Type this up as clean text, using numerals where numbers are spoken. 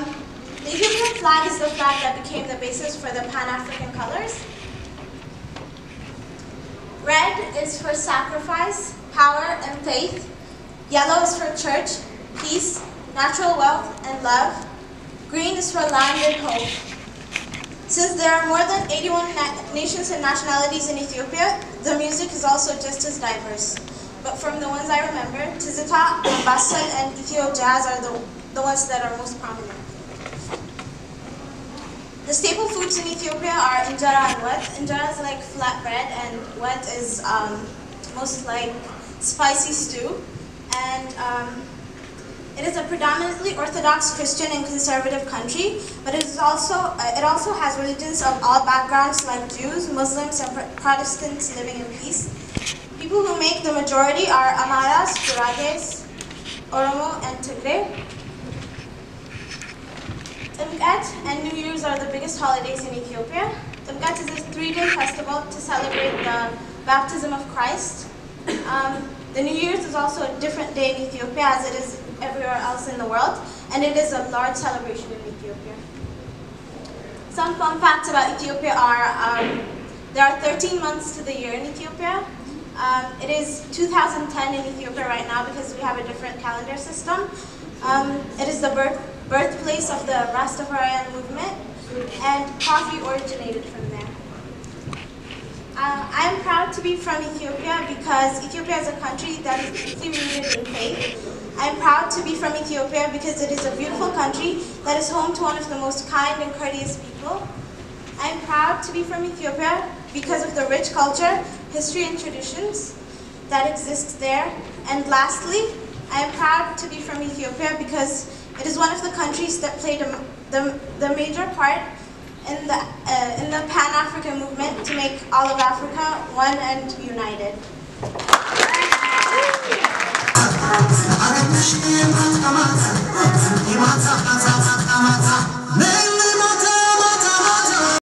The Ethiopian flag is the flag that became the basis for the Pan-African colors. Red is for sacrifice, power, and faith. Yellow is for church, peace, natural wealth, and love. Green is for land and hope. Since there are more than 81 nations and nationalities in Ethiopia, the music is also just as diverse. But from the ones I remember, Tizita, Ambassa, and Ethio jazz are the ones that are most prominent. The staple foods in Ethiopia are injera and wet. Injera is like flat bread, and wet is most like spicy stew. And it is a predominantly Orthodox Christian and conservative country, but it also has religions of all backgrounds like Jews, Muslims, and Protestants living in peace. People who make the majority are Amaras, Gurages, Oromo, and Tigray. Timkat and New Year's are the biggest holidays in Ethiopia. Timkat is a 3-day festival to celebrate the baptism of Christ. The New Year's is also a different day in Ethiopia as it is everywhere else in the world, and it is a large celebration in Ethiopia. Some fun facts about Ethiopia are there are 13 months to the year in Ethiopia. It is 2010 in Ethiopia right now because we have a different calendar system. It is the birthplace of the Rastafarian movement, and coffee originated from there. I am proud to be from Ethiopia because Ethiopia is a country that is deeply rooted in faith. I am proud to be from Ethiopia because it is a beautiful country that is home to one of the most kind and courteous people. I am proud to be from Ethiopia because of the rich culture, history, and traditions that exist there. And lastly, I am proud to be from Ethiopia because it is one of the countries that played the major part in the Pan-African movement to make all of Africa one and united.